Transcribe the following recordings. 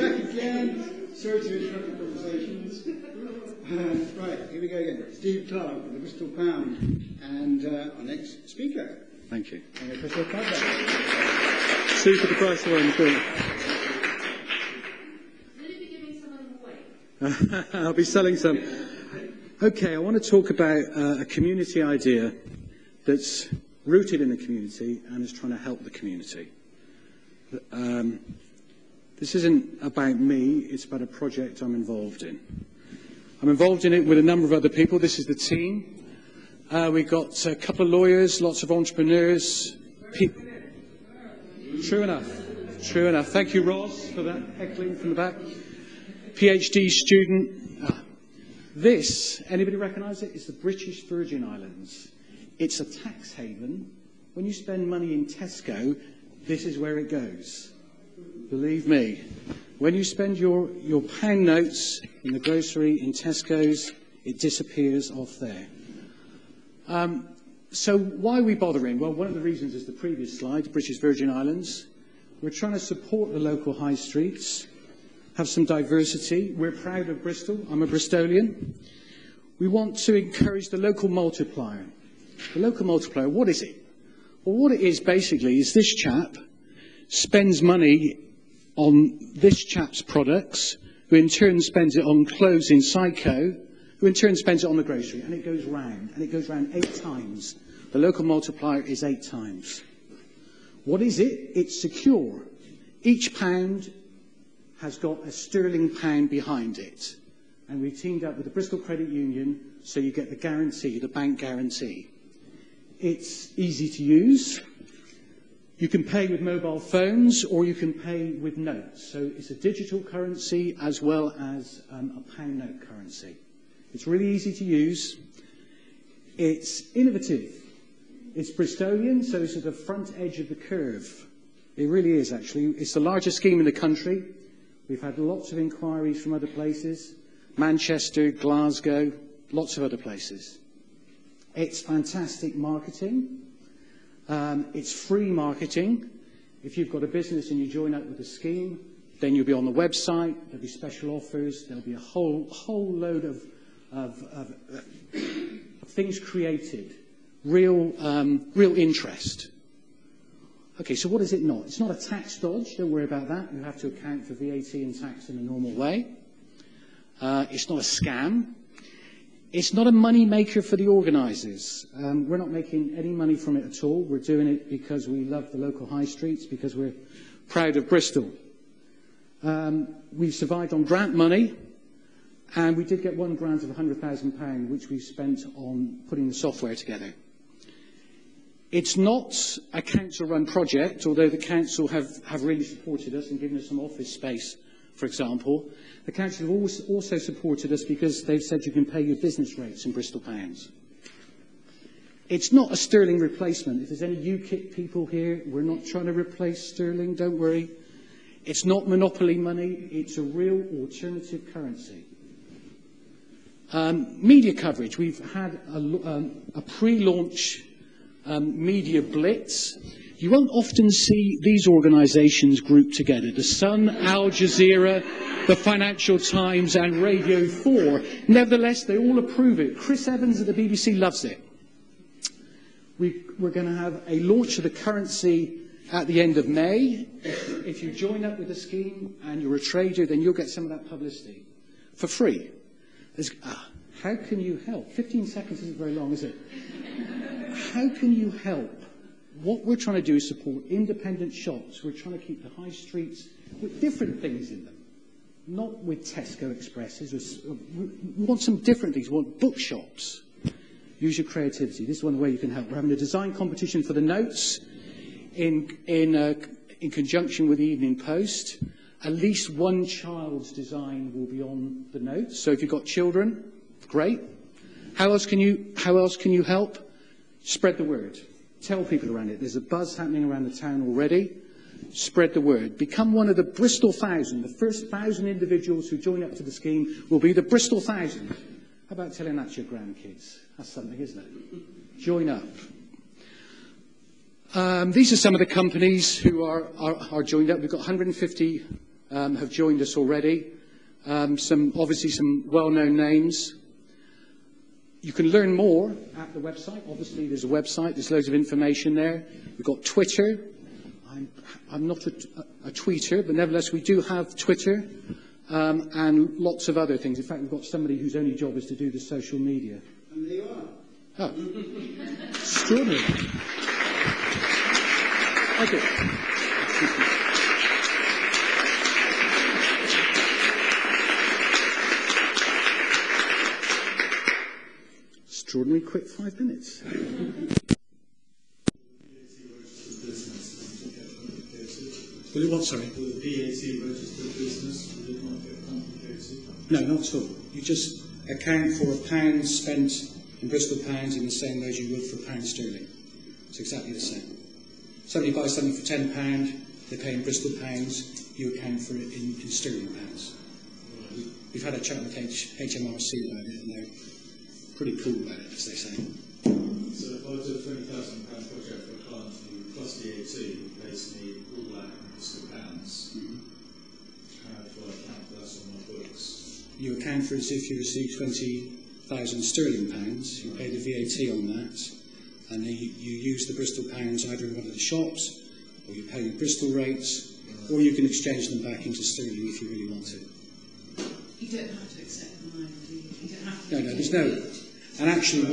back again. Sorry to interrupt the conversations. Right, here we go again. Steve Clarke with the Bristol Pound, and our next speaker. Thank you. Press your card back. See for the price of one, cool. Will you be giving some of them away? I'll be selling some. Okay, I want to talk about a community idea that's rooted in the community and is trying to help the community. This isn't about me, it's about a project I'm involved in. I'm involved in it with a number of other people. This is the team. We've got a couple of lawyers, lots of entrepreneurs. True enough. True enough. Thank you, Ross, for that heckling from the back. PhD student. This, anybody recognise it? It's the British Virgin Islands. It's a tax haven. When you spend money in Tesco, this is where it goes. Believe me. When you spend your pound notes in the grocery in Tesco's, it disappears off there. So why are we bothering? Well, one of the reasons is the previous slide, British Virgin Islands. We're trying to support the local high streets, have some diversity. We're proud of Bristol. I'm a Bristolian. We want to encourage the local multiplier. The local multiplier, what is it? Well, what it is basically is this chap spends money on this chap's products, who in turn spends it on clothes in Psycho, who in turn spends it on the grocery, and it goes round, and it goes round 8 times. The local multiplier is 8 times. What is it? It's secure. Each pound has got a sterling pound behind it. And we've teamed up with the Bristol Credit Union, so you get the guarantee, the bank guarantee. It's easy to use. You can pay with mobile phones or you can pay with notes. So it's a digital currency as well as a pound note currency. It's really easy to use. It's innovative. It's Bristolian, so it's at the front edge of the curve. It really is, actually. It's the largest scheme in the country. We've had lots of inquiries from other places. Manchester, Glasgow, lots of other places. It's fantastic marketing. It's free marketing. If you've got a business and you join up with the scheme, then you'll be on the website. There'll be special offers. There'll be a whole load of things created. Real interest. Okay, so what is it not? It's not a tax dodge. Don't worry about that. You have to account for VAT and tax in a normal way. It's not a scam. It's not a money maker for the organisers. We're not making any money from it at all. We're doing it because we love the local high streets, because we're proud of Bristol. We've survived on grant money, and we did get one grant of £100,000, which we spent on putting the software together. It's not a council-run project, although the council have really supported us and given us some office space, for example. The council have also supported us because they've said you can pay your business rates in Bristol pounds. It's not a sterling replacement. If there's any UKIP people here, we're not trying to replace sterling, don't worry. It's not monopoly money. It's a real alternative currency. Media coverage. We've had a pre-launch media blitz. You won't often see these organisations grouped together. The Sun, Al Jazeera, the Financial Times and Radio 4. Nevertheless, they all approve it. Chris Evans at the BBC loves it. We're going to have a launch of the currency at the end of May. If you join up with the scheme and you're a trader, then you'll get some of that publicity for free. How can you help? 15 seconds isn't very long, is it? How can you help? What we're trying to do is support independent shops. We're trying to keep the high streets with different things in them, not with Tesco Expresses. We want some different things. We want bookshops. Use your creativity. This is one way you can help. We're having a design competition for the notes in conjunction with the Evening Post. At least one child's design will be on the notes. So if you've got children, great. How else can you help? Spread the word. Tell people around it. There's a buzz happening around the town already. Spread the word. Become one of the Bristol 1,000. The first 1,000 individuals who join up to the scheme will be the Bristol 1,000. How about telling that to your grandkids? That's something, isn't it? Join up. These are some of the companies who are joined up. We've got 150 have joined us already. Obviously some well-known names. You can learn more at the website. Obviously, there's a website. There's loads of information there. We've got Twitter. I'm not a tweeter, but nevertheless, we do have Twitter and lots of other things. In fact, we've got somebody whose only job is to do the social media. And there you are. Oh, extraordinary. Thank you. Extraordinary quick 5 minutes. Will it what, sorry? Will the VAT registered business, will it not get complicated? No, not at all. You just account for £1 spent in Bristol pounds in the same way as you would for £1 sterling. It's exactly the same. Somebody buys something for £10, they pay in Bristol pounds, you account for it in sterling pounds. We've had a chat with HMRC about it, and they're pretty cool about it, as they say. So if I do a £20,000 project for a client who plus VAT pays me all that in Bristol pounds, how do I account for that on my books? You account for it as if you received £20,000 sterling pounds, you pay the VAT on that, and then you use the Bristol pounds either in one of the shops, or you pay the Bristol rates, or you can exchange them back into sterling if you really want to. You don't have to accept the line, do you? You don't have to. No, there's no. And actually,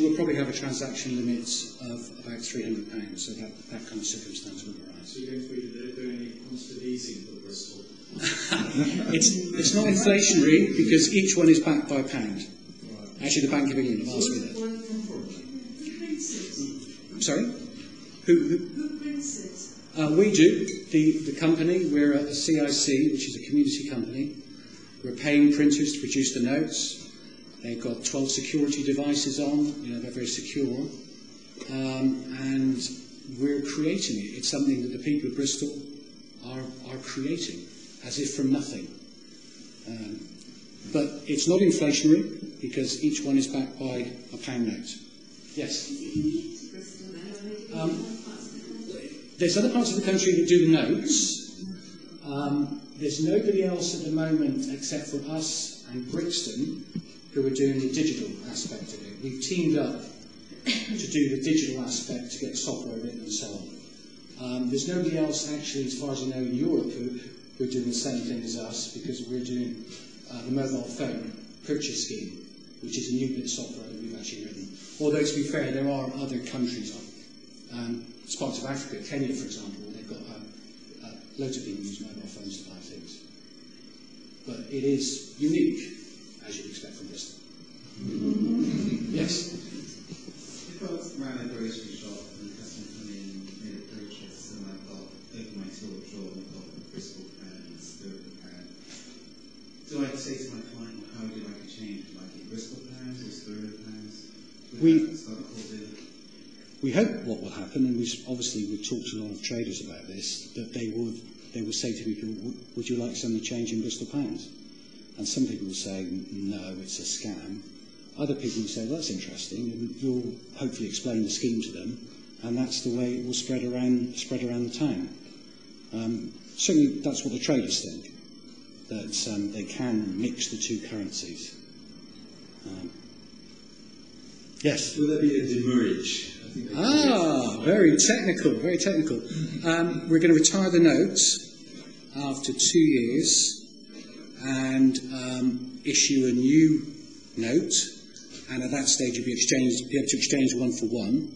we'll probably have a transaction limit of about £300, so that kind of circumstance will arise. So you're going to be doing any constant easing for Bristol? It's not inflationary because each one is backed by a pound. Right. Actually, the Bank of England have asked me that. Where come from? Who prints it? I'm sorry? Who prints it? We do. The company, we're a CIC, which is a community company. We're paying printers to produce the notes. They've got 12 security devices on. They're very secure. And we're creating it. It's something that the people of Bristol are creating, as if from nothing. But it's not inflationary, because each one is backed by a pound note. Yes? Is it unique to Bristol then, or are they doing it in other parts of the country? There's other parts of the country that do the notes. There's nobody else at the moment except for us and Brixton who are doing the digital aspect of it. We've teamed up to do the digital aspect to get software written and so on. There's nobody else actually, as far as I know, in Europe who are doing the same thing as us, because we're doing the mobile phone purchase scheme, which is a new bit of software that we've actually written. Although, to be fair, there are other countries, parts of Africa, Kenya, for example, they've got loads of people use mobile phones to buy things. But it is unique, as you'd expect from Bristol. Yes? If I was around a grocery shop and a customer come in and made a purchase and I've got over my till drawer and I've got Bristol pounds, sterling pounds, do I say to my client, well, how would you like a change? Would you like it Bristol pounds or sterling pounds? We hope what will happen, and we've talked to a lot of traders about this, that they will say to people, would you like something change in Bristol pounds? And some people will say, no, it's a scam. Other people will say, well, that's interesting, and you'll hopefully explain the scheme to them, and that's the way it will spread around the town. Certainly, that's what the traders think, that they can mix the two currencies. Yes? Will there be a demurrage? Very technical, very technical. We're going to retire the notes after 2 years and issue a new note, and at that stage you'll be able to exchange one for one.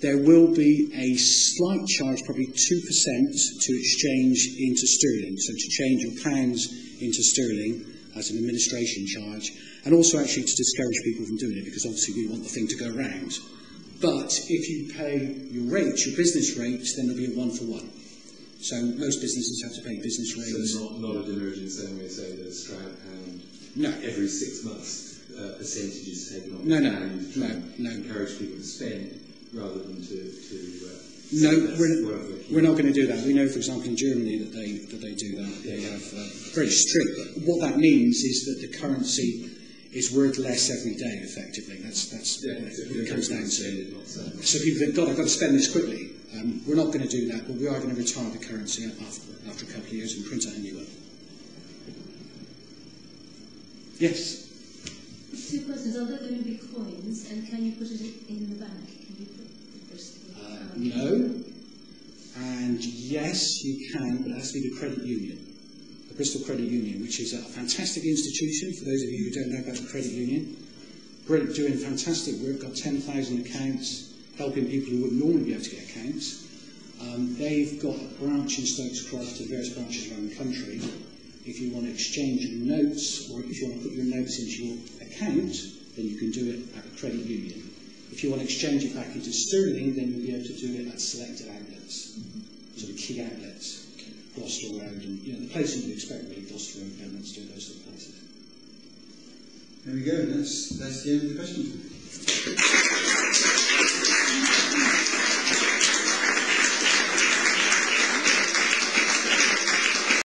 There will be a slight charge, probably 2%, to exchange into sterling, so to change your pounds into sterling as an administration charge, and also actually to discourage people from doing it, because obviously we want the thing to go round. But if you pay your rates, your business rates, then there'll be a one-for-one. So most businesses have to pay business rates. So not a demurrage in the same way, say, that a Stroud pound, no. Every 6 months percentage is taken off. No. Encourage people to spend rather than to no, we're not going to do that. We know, for example, in Germany that they do that. They have very strict. But what that means is that the currency is worth less every day, effectively. That's what it comes down to. So people think, God, I've got to spend this quickly. We're not going to do that, but we are going to retire the currency after a couple of years and print out a new one. Yes? Two questions. Are there going to be coins, and can you put it in the bank? Can you put the Bristol pound? No. And yes, you can, but it has to be the credit union. The Bristol Credit Union, which is a fantastic institution, for those of you who don't know about the credit union. Doing fantastic work, got 10,000 accounts, helping people who wouldn't normally be able to get accounts. They've got a branch in Stokes Croft and various branches around the country. If you want to exchange your notes, or if you want to put your notes into your account, then you can do it at the credit union. If you want to exchange it back into sterling, then you'll be able to do it at selected outlets, sort of key outlets, Gloucester Road, and the places you'd expect really, Gloucester Road, Bedminster, those sort of places. There we go. That's the end of the question.